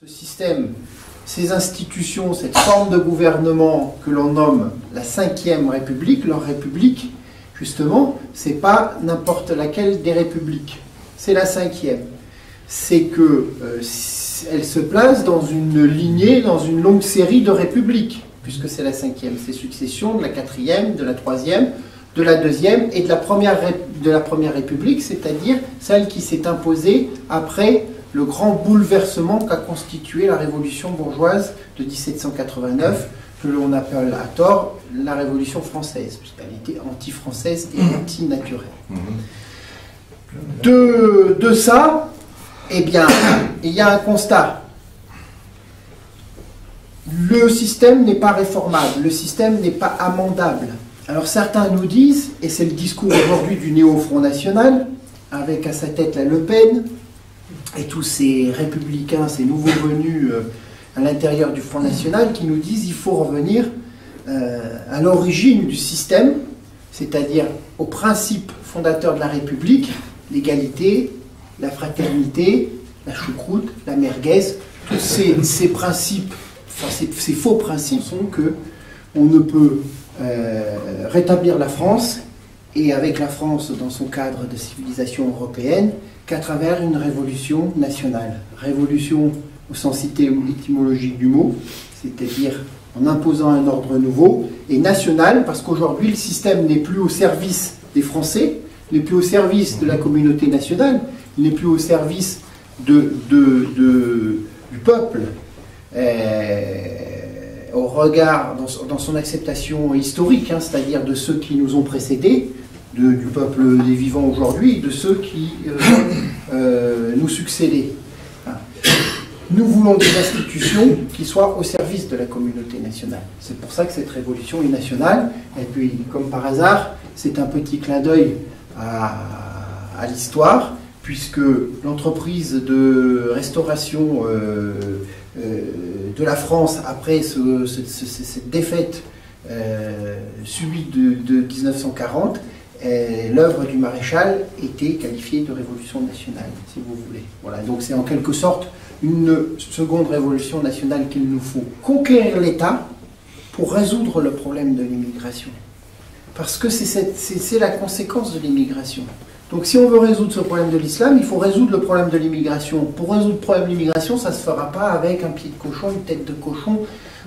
Ce système, ces institutions, cette forme de gouvernement que l'on nomme la Ve République, leur République, justement, c'est pas n'importe laquelle des républiques. C'est la cinquième. C'est que elle se place dans une lignée, dans une longue série de républiques, puisque c'est la cinquième. C'est succession de la quatrième, de la troisième, de la deuxième et de la première République, c'est-à-dire celle qui s'est imposée après le grand bouleversement qu'a constitué la révolution bourgeoise de 1789, que l'on appelle à tort la Révolution française, puisqu'elle était anti-française et anti-naturelle. De ça, eh bien, il y a un constat. Le système n'est pas réformable, le système n'est pas amendable. Alors certains nous disent, et c'est le discours aujourd'hui du néo-Front National, avec à sa tête la Le Pen, et tous ces républicains, ces nouveaux venus à l'intérieur du Front National, qui nous disent qu'il faut revenir à l'origine du système, c'est-à-dire au principe fondateur de la République, l'égalité, la fraternité, la choucroute, la merguez. Tous ces principes, enfin ces faux principes sont que on ne peut rétablir la France, et avec la France dans son cadre de civilisation européenne, qu'à travers une révolution nationale. Révolution au sens étymologique du mot, c'est-à-dire en imposant un ordre nouveau, et national, parce qu'aujourd'hui le système n'est plus au service des Français, n'est plus au service de la communauté nationale, il n'est plus au service du peuple, au regard, dans son acceptation historique, hein, c'est-à-dire de ceux qui nous ont précédés, du peuple des vivants aujourd'hui, et de ceux qui nous succédaient. Nous voulons des institutions qui soient au service de la communauté nationale. C'est pour ça que cette révolution est nationale. Et puis, comme par hasard, c'est un petit clin d'œil à l'histoire, puisque l'entreprise de restauration de la France, après cette défaite subie de 1940, l'œuvre du maréchal était qualifiée de révolution nationale, si vous voulez. Voilà, donc c'est en quelque sorte une seconde révolution nationale qu'il nous faut. Conquérir l'État pour résoudre le problème de l'immigration. Parce que c'est la conséquence de l'immigration. Donc si on veut résoudre ce problème de l'islam, il faut résoudre le problème de l'immigration. Pour résoudre le problème de l'immigration, ça ne se fera pas avec un pied de cochon, une tête de cochon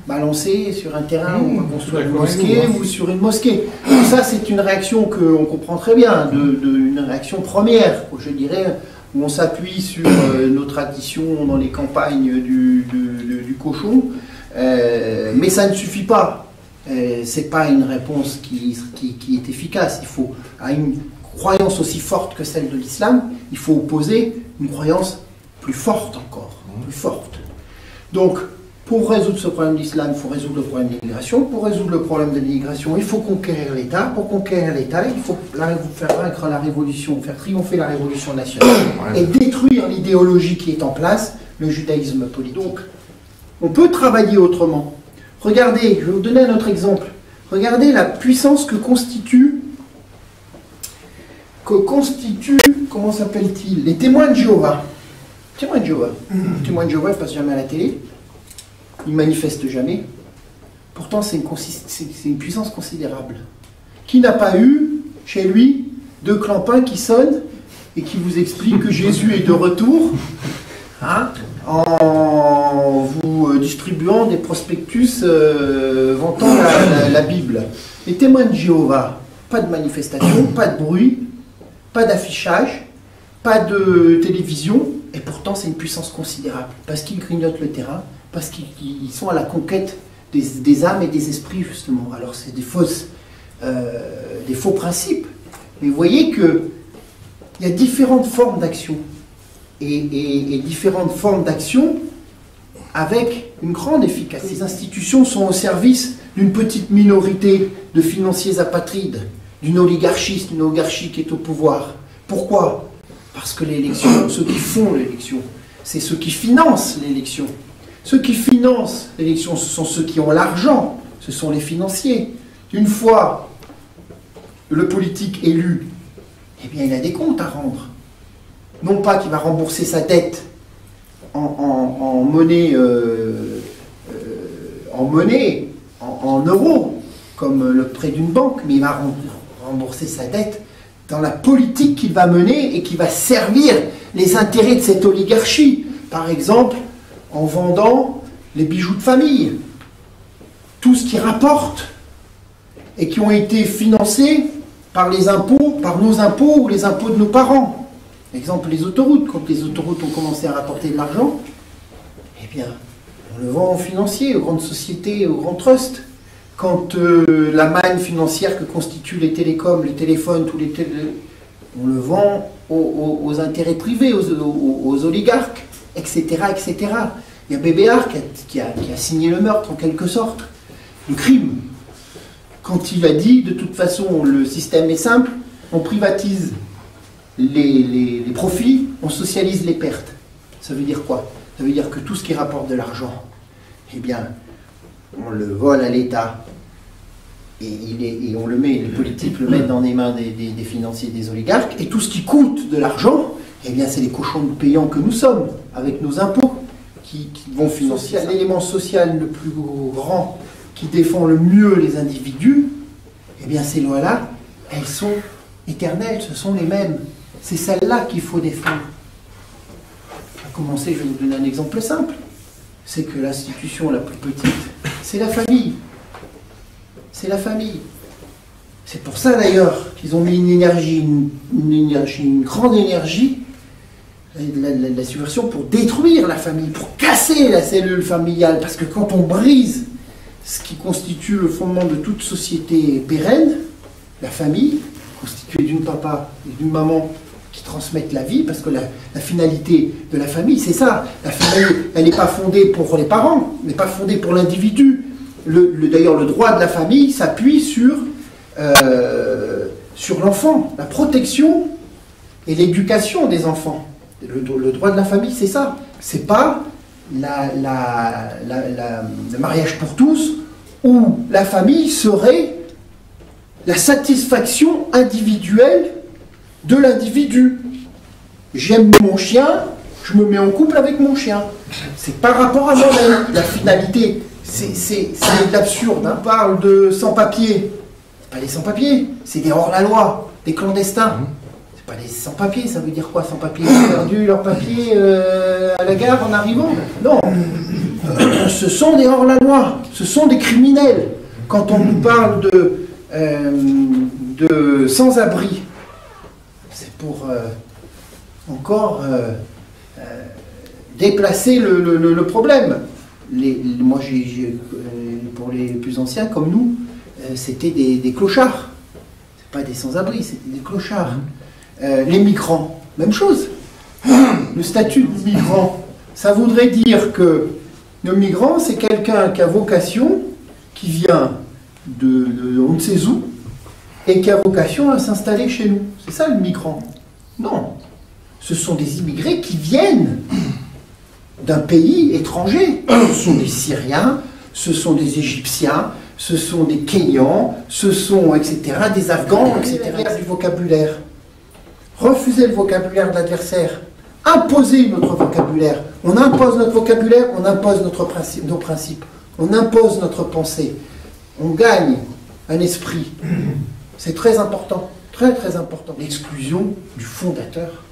balancée sur un terrain où on va construire une mosquée ou sur une mosquée. Donc ça, c'est une réaction qu'on comprend très bien, une réaction première, je dirais, où on s'appuie sur nos traditions dans les campagnes du cochon, mais ça ne suffit pas. C'est pas une réponse qui est efficace. Il faut, à une croyance aussi forte que celle de l'islam, il faut opposer une croyance plus forte encore, plus forte. Donc, pour résoudre ce problème d'islam, il faut résoudre le problème de l'immigration. Pour résoudre le problème de l'immigration, il faut conquérir l'État. Pour conquérir l'État, il faut faire vaincre la révolution, faire triompher la révolution nationale et détruire l'idéologie qui est en place, le judaïsme politique. Donc, on peut travailler autrement. Regardez, je vais vous donner un autre exemple. Regardez la puissance que constitue, comment s'appelle-t-il, les témoins de Jéhovah. Témoins de Jéhovah. Les témoins de Jéhovah ne passent jamais à la télé. Ils ne manifestent jamais. Pourtant, c'est une puissance considérable. Qui n'a pas eu, chez lui, deux clampins qui sonnent et qui vous expliquent que Jésus est de retour, hein, en vous distribuant des prospectus vantant la Bible. Les témoins de Jéhovah, pas de manifestation, pas de bruit, pas d'affichage, pas de télévision, et pourtant c'est une puissance considérable, parce qu'ils grignotent le terrain, parce qu'ils sont à la conquête des âmes et des esprits, justement. Alors c'est des faux principes, mais vous voyez qu'il y a différentes formes d'action, et différentes formes d'action avec une grande efficacité. Les institutions sont au service d'une petite minorité de financiers apatrides, d'une oligarchie qui est au pouvoir. Pourquoi? Parce que l'élection, ceux qui font l'élection, c'est ceux qui financent l'élection. Ceux qui financent l'élection, ce sont ceux qui ont l'argent, ce sont les financiers. Une fois le politique élu, eh bien il a des comptes à rendre. Non pas qu'il va rembourser sa dette en monnaie, en euros, comme le prêt d'une banque, mais il va rembourser sa dette dans la politique qu'il va mener et qui va servir les intérêts de cette oligarchie. Par exemple, en vendant les bijoux de famille, tout ce qui rapporte et qui ont été financés par les impôts, par nos impôts ou les impôts de nos parents. Exemple, les autoroutes. Quand les autoroutes ont commencé à rapporter de l'argent, eh bien, on le vend aux financiers, aux grandes sociétés, aux grands trusts. Quand la manne financière que constituent les télécoms, les téléphones, on le vend aux intérêts privés, aux oligarques, etc., etc. Il y a BBR qui a signé le meurtre, en quelque sorte, le crime. Quand il a dit, de toute façon, le système est simple, on privatise les profits, on socialise les pertes. Ça veut dire quoi? Ça veut dire que tout ce qui rapporte de l'argent, eh bien, on le vole à l'État et on le met, les politiques le mettent dans les mains des financiers, des oligarques, et tout ce qui coûte de l'argent, eh bien, c'est les cochons payants que nous sommes, avec nos impôts, qui vont financer. L'élément social le plus grand qui défend le mieux les individus, eh bien, ces lois-là, elles sont éternelles, ce sont les mêmes. C'est celles-là qu'il faut défendre. À commencer, je vais vous donner un exemple simple. C'est que l'institution la plus petite, c'est la famille. C'est la famille. C'est pour ça d'ailleurs qu'ils ont mis une grande énergie, la subversion, pour détruire la famille, pour casser la cellule familiale. Parce que quand on brise ce qui constitue le fondement de toute société pérenne, la famille, constituée d'une papa et d'une maman qui transmettent la vie, parce que la finalité de la famille, c'est ça. La famille, elle n'est pas fondée pour les parents, mais pas fondée pour l'individu. D'ailleurs, le droit de la famille s'appuie sur l'enfant, la protection et l'éducation des enfants. Le droit de la famille, c'est ça. C'est pas le mariage pour tous, où la famille serait la satisfaction individuelle de l'individu. J'aime mon chien, je me mets en couple avec mon chien. C'est par rapport à moi-même. La finalité, c'est de l'absurde. On parle de sans-papiers. C'est pas des sans-papiers, c'est des hors-la-loi, des clandestins. C'est pas des sans-papiers, ça veut dire quoi, sans-papiers? Ils ont perdu leur papier à la gare en arrivant? Non. Ce sont des hors-la-loi, ce sont des criminels. Quand on nous parle de sans-abri, c'est pour encore déplacer le problème. Moi, pour les plus anciens comme nous, c'était des clochards. C'est pas des sans-abri, c'était des clochards. Les migrants, même chose. Le statut de migrant, ça voudrait dire que le migrant, c'est quelqu'un qui a vocation, qui vient de on ne sait où, et qui a vocation à s'installer chez nous. C'est ça le migrant. Non. Ce sont des immigrés qui viennent d'un pays étranger. Ce sont des Syriens, ce sont des Égyptiens, ce sont des Kenyans, ce sont, etc., des Afghans, etc. Du vocabulaire. Refuser le vocabulaire de l'adversaire. Imposer notre vocabulaire. On impose notre vocabulaire, on impose nos principes. On impose notre pensée. On gagne un esprit. C'est très important. Très, très important. L'exclusion du fondateur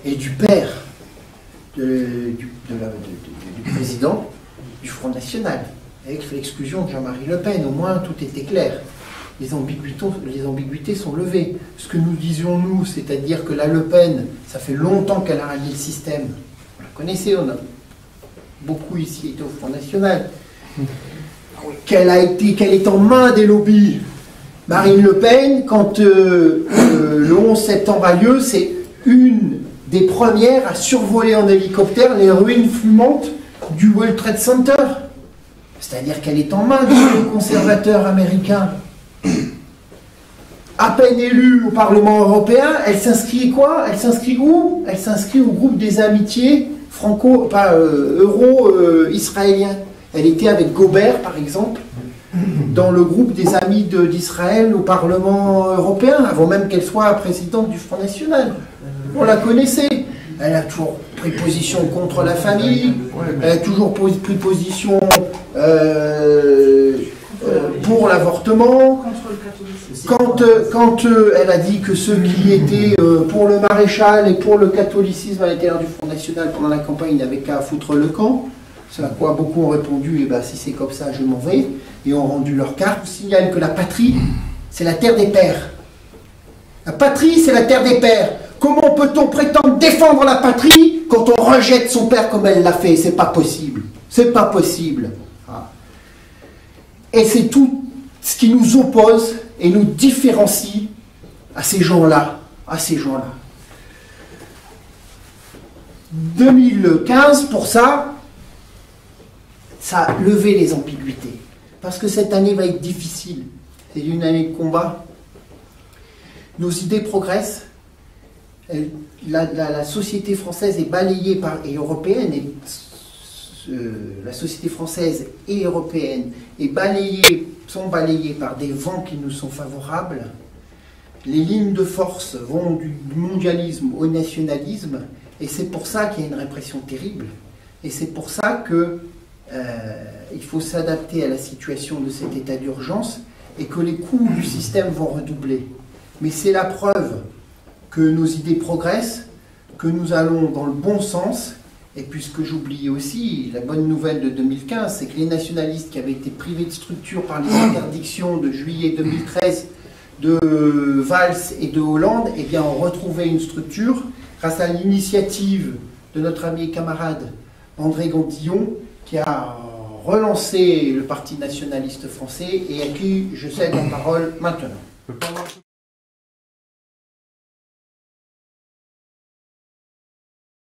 et du père du président du Front National. Avec l'exclusion de Jean-Marie Le Pen, au moins tout était clair. Les ambiguïtés sont levées. Ce que nous disions, nous, c'est-à-dire que la Le Pen, ça fait longtemps qu'elle a rallié le système. Vous la connaissez, on a beaucoup ici été au Front National. Qu'elle est en main des lobbies. Marine Le Pen, quand le 11 septembre a lieu, c'est une des premières à survoler en hélicoptère les ruines fumantes du World Trade Center. C'est-à-dire qu'elle est en main des conservateurs américains. À peine élue au Parlement européen, elle s'inscrit quoi? Elle s'inscrit où? Elle s'inscrit au groupe des amitiés euro-israéliens. Elle était avec Gobert, par exemple, dans le groupe des amis d'Israël au Parlement européen, avant même qu'elle soit présidente du Front National. On la connaissait. Elle a toujours pris position contre la famille, elle a toujours pris position pour l'avortement. Quand elle a dit que ceux qui étaient pour le maréchal et pour le catholicisme à l'intérieur du Front National pendant la campagne n'avaient qu'à foutre le camp, c'est à quoi beaucoup ont répondu, eh ben, si c'est comme ça, je m'en vais, et ont rendu leur carte. On signale que la patrie, c'est la terre des pères. La patrie, c'est la terre des pères. Comment peut-on prétendre défendre la patrie quand on rejette son père comme elle l'a fait? C'est pas possible. C'est pas possible. Et c'est tout ce qui nous oppose et nous différencie à ces gens-là. À ces gens-là. 2015, pour ça, ça a levé les ambiguïtés. Parce que cette année va être difficile. C'est une année de combat. Nos idées progressent. La société française est balayée par, et européenne, la société française et européenne sont balayées par des vents qui nous sont favorables. Les lignes de force vont du mondialisme au nationalisme, et c'est pour ça qu'il y a une répression terrible. Et c'est pour ça qu'il faut s'adapter à la situation de cet état d'urgence et que les coûts du système vont redoubler. Mais c'est la preuve que nos idées progressent, que nous allons dans le bon sens. Et puis ce que j'oubliais aussi, la bonne nouvelle de 2015, c'est que les nationalistes qui avaient été privés de structure par les interdictions de juillet 2013 de Valls et de Hollande, eh bien, ont retrouvé une structure grâce à l'initiative de notre ami et camarade André Gondillon, qui a relancé le Parti nationaliste français et à qui je cède la parole maintenant.